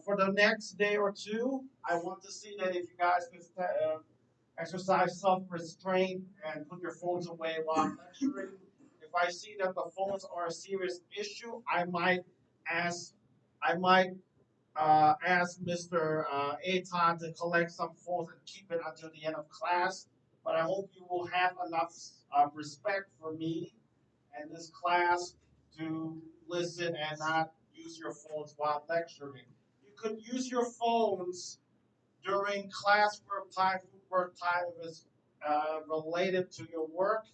For the next day or two, I want to see that if you guys can exercise self-restraint and put your phones away while lecturing. If I see that the phones are a serious issue, ask, I might ask Mr. Aton to collect some phones and keep it until the end of class. But I hope you will have enough respect for me and this class to listen and not use your phones while lecturing. You could use your phones during classwork time, work time if it's related to your work.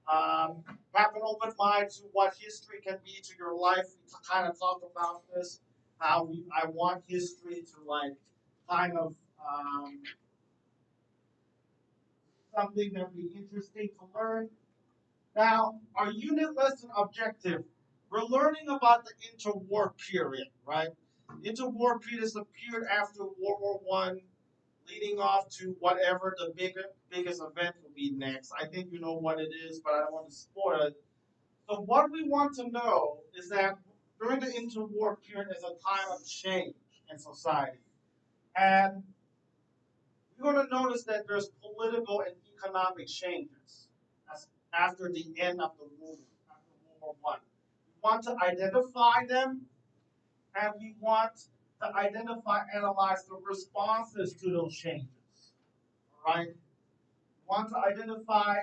Have an open mind to what history can be to your life. We kind of talked about this, how I want history to like kind of something that would be interesting to learn. Now, our unit lesson objective, we're learning about the interwar period, right? Interwar period is the period after World War I, leading off to whatever the biggest event will be next. I think you know what it is, but I don't want to spoil it. So what we want to know is that during the interwar period is a time of change in society. And you're going to notice that there's political and economic changes after the end of the war, after World War I. We want to identify them, and we want to identify, analyze the responses to those changes. All right? We want to identify,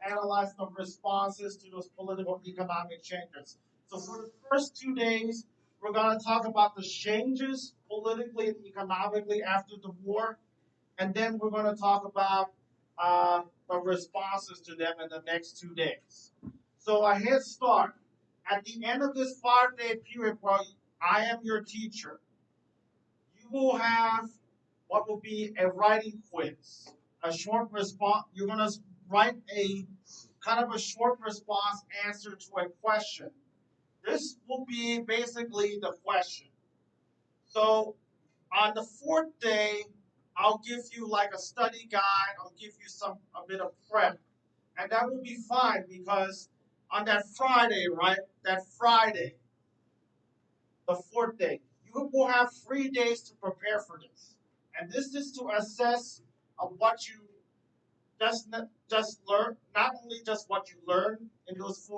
analyze the responses to those political economic changes. So for the first 2 days, we're going to talk about the changes politically and economically after the war, and then we're going to talk about the responses to them in the next 2 days. So a head start. At the end of this 5 day period, while I am your teacher, you will have what will be a writing quiz, a short response. You're going to write a kind of a short response answer to a question. This will be basically the question. So on the fourth day, I'll give you like a study guide. I'll give you a bit of prep, and that will be fine because on that Friday, right? That Friday, the fourth day, you will have 3 days to prepare for this, and this is to assess what you just learn. Not only just what you learn in those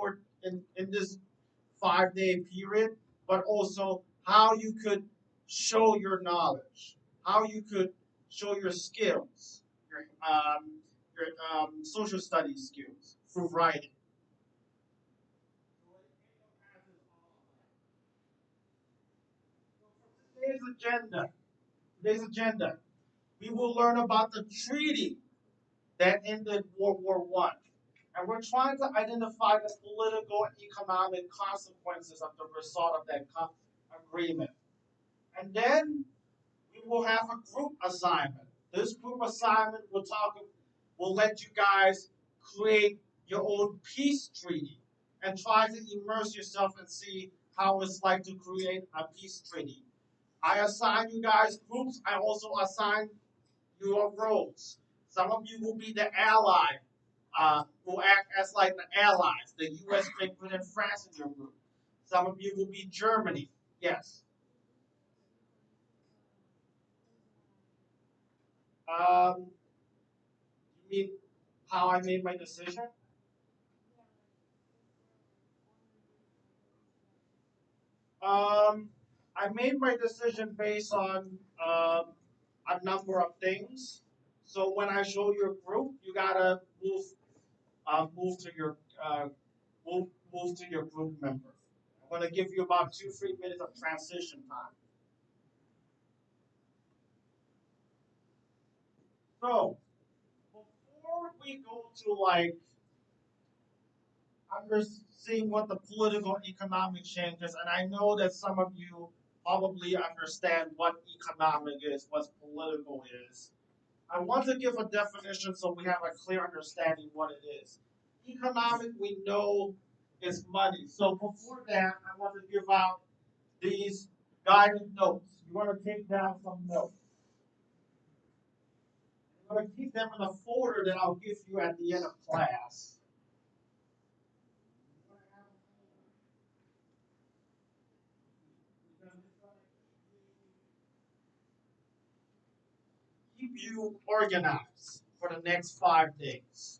in this 5 day period, but also how you could show your knowledge, how you could show your skills, your social studies skills through writing. Today's agenda. Today's agenda. We will learn about the treaty that ended World War One, and we're trying to identify the political and economic consequences of the result of that agreement. And then we will have a group assignment. This group assignment will let you guys create your own peace treaty and try to immerse yourself and see how it's like to create a peace treaty. I assign you guys groups. I also assign your roles. Some of you will be the ally, will act as like the allies, the U.S., Great Britain, France in your group. Some of you will be Germany. Yes. You mean how I made my decision? Um, I made my decision based on a number of things. So when I show your group, you gotta move to your move to your group member. I'm gonna give you about 2 3 minutes of transition time. So before we go to like under seeing what the political and economic changes, and I know that some of you probably understand what economic is, what political is. I want to give a definition so we have a clear understanding what it is. Economic, we know, is money. So before that, I want to give out these guided notes. You want to take down some notes. I'm going to keep them in a folder that I'll give you at the end of class. keep you organized for the next 5 days.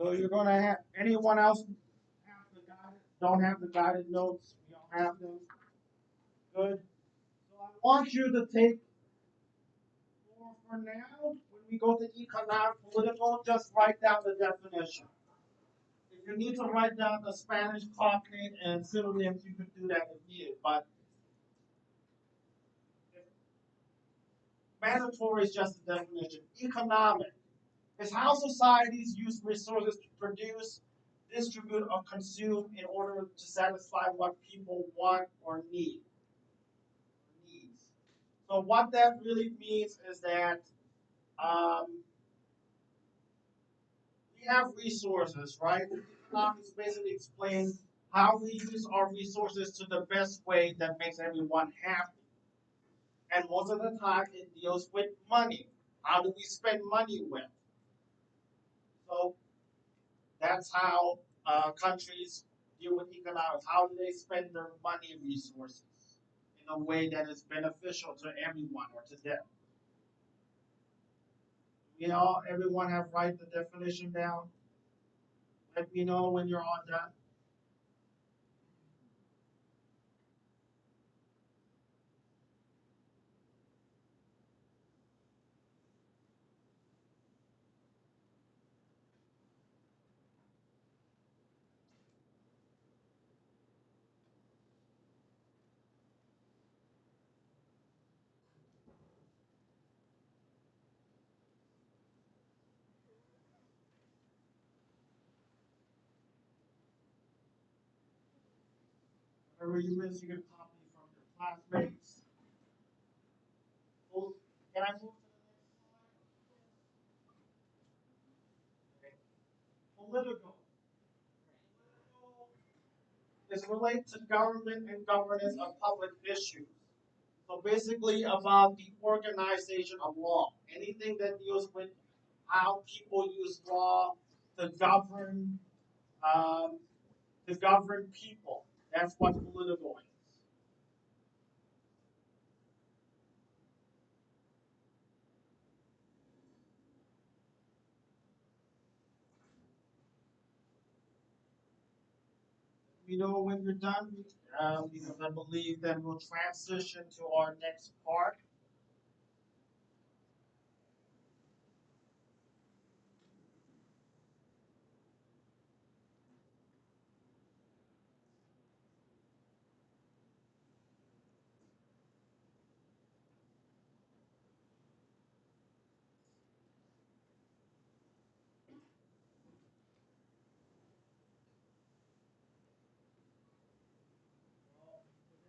So you're gonna have anyone else have the guided, don't have the guided notes? You don't have them. Good. So I want you to take for now. When we go to economic political, just write down the definition. If you need to write down the Spanish cognate and synonyms, you can do that if needed. But mandatory is just the definition. Economic is how societies use resources to produce, distribute, or consume in order to satisfy what people want or need. Needs. So what that really means is that um, we have resources, right? Economics basically explains how we use our resources to the best way that makes everyone happy. And most of the time, it deals with money. How do we spend money with? So that's how countries deal with economics. How do they spend their money resources in a way that is beneficial to everyone or to them? You know, everyone have write the definition down. Let me know when you're all done. Whatever you miss, you can copy from your classmates. Well, can I move to the next slide? Okay. Political. Political is related to government and governance of public issues. So basically about the organization of law. Anything that deals with how people use law to um, govern people. That's what political is. We know when you're done, because I believe then we'll transition to our next part.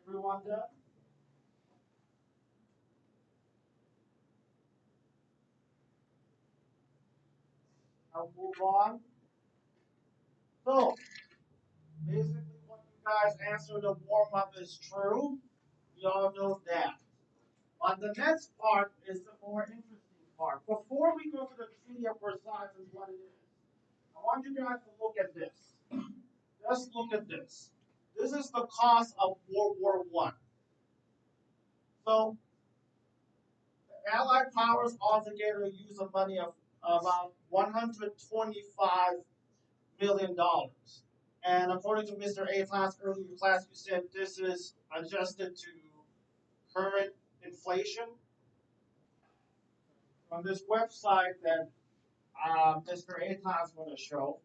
Everyone done? I'll move on. So basically, what you guys answered the warm up is true. We all know that. But the next part is the more interesting part. Before we go to the Treaty of Versailles and what it is, I want you guys to look at this. Just look at this. This is the cost of World War One. So the Allied powers altogether used the money of about $125 million. And according to Mr. A class earlier class, you said this is adjusted to current inflation. On this website that Mr. Aton is going to show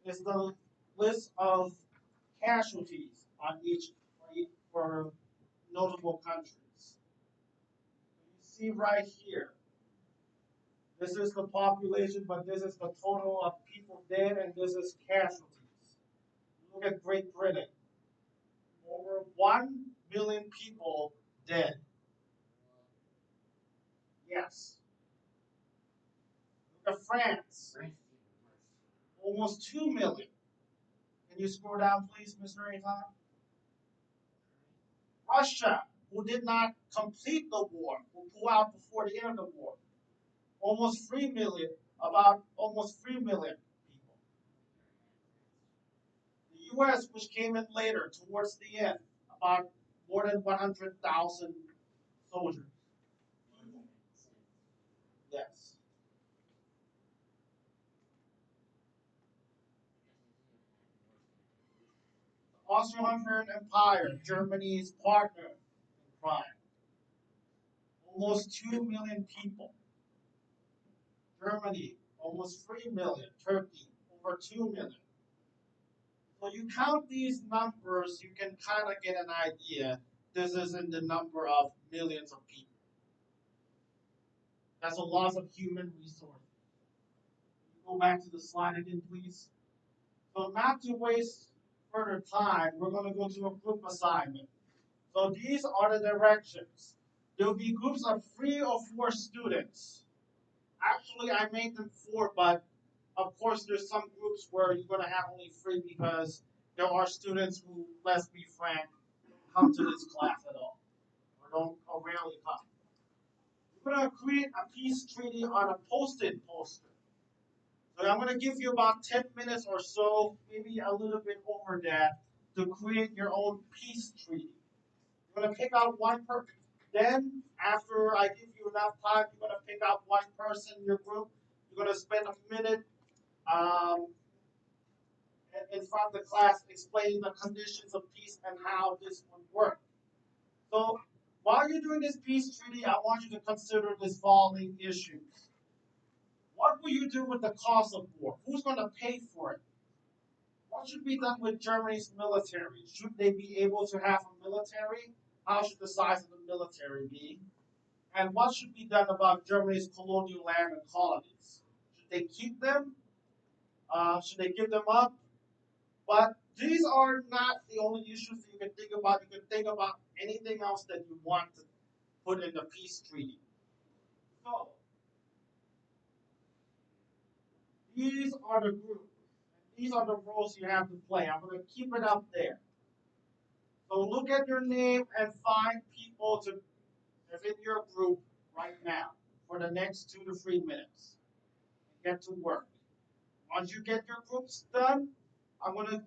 is the list of casualties on for notable countries. You see right here, this is the population, but this is the total of people dead, and this is casualties. Look at Great Britain, over 1 million people dead. Yes. Look at France. almost 2 million. Can you scroll down, please, Mr. Aton? Russia, who did not complete the war, who pulled out before the end of the war, almost 3 million, about almost 3 million people. The U.S., which came in later, towards the end, about more than 100,000 soldiers. Yes. The Austro-Hungarian Empire, Germany's partner in crime, almost 2 million people. Germany, almost 3 million. Turkey, over 2 million. So you count these numbers, you can kind of get an idea. This isn't the number of millions of people. That's a loss of human resources. Go back to the slide again, please. So not to waste further time, we're going to go to a group assignment. So these are the directions. There will be groups of 3 or 4 students. Actually, I made them 4, but of course, there's some groups where you're going to have only 3 because there are students who, let's be frank, come to this class at all or don't or rarely come. We're going to create a peace treaty on a post-it poster. So I'm going to give you about 10 minutes or so, maybe a little bit over that, to create your own peace treaty. You're going to pick out one person. Then, after I give you enough time, you're going to pick out one person in your group. You're going to spend a minute um, in front of the class explaining the conditions of peace and how this would work. So, while you're doing this peace treaty, I want you to consider this following issues. What will you do with the cost of war? Who's going to pay for it? What should be done with Germany's military? Should they be able to have a military? How should the size of the military be? And what should be done about Germany's colonial land and colonies? Should they keep them? Should they give them up? But these are not the only issues that you can think about. You can think about anything else that you want to put in the peace treaty. So these are the groups. These are the roles you have to play. I'm going to keep it up there. So look at your name and find people to that's in your group right now for the next 2 to 3 minutes. Get to work. Once you get your groups done, I'm gonna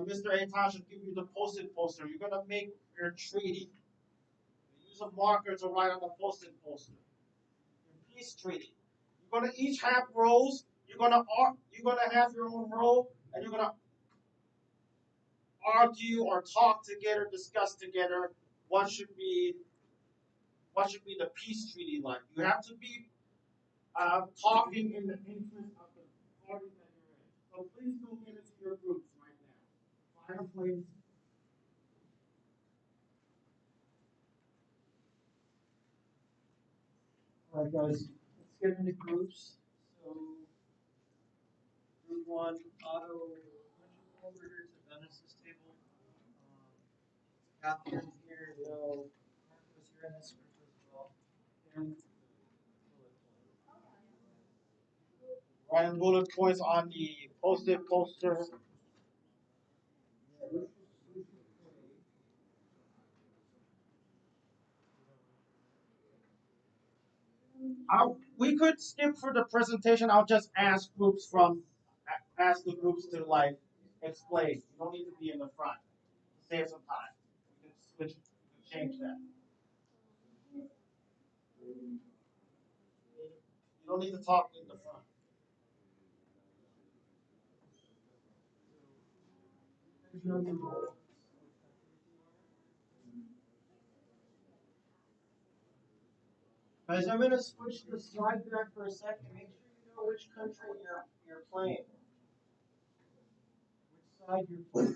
Mr. Aton should give you the post-it poster. You're gonna make your treaty. Use a marker to write on the post-it poster. Your peace treaty. You're gonna each have roles. You're gonna have your own role, and you're gonna argue or talk together, discuss together what should be the peace treaty like. You have to be talking in the interest of the party that you're in. So please go get into your groups right now. Fireplace. All right, guys, let's get into groups. So, group one, Otto, over here to Dennis's table. Catherine here, Mark was here in this group as well. And writing bullet points on the post-it poster. We could skip for the presentation. I'll just ask the groups to like explain. You don't need to be in the front. Save some time. We can switch. We can change that. You don't need to talk in the front. Guys, I'm gonna switch the slide back for a second. Make sure you know which country you're playing. Which side you're playing.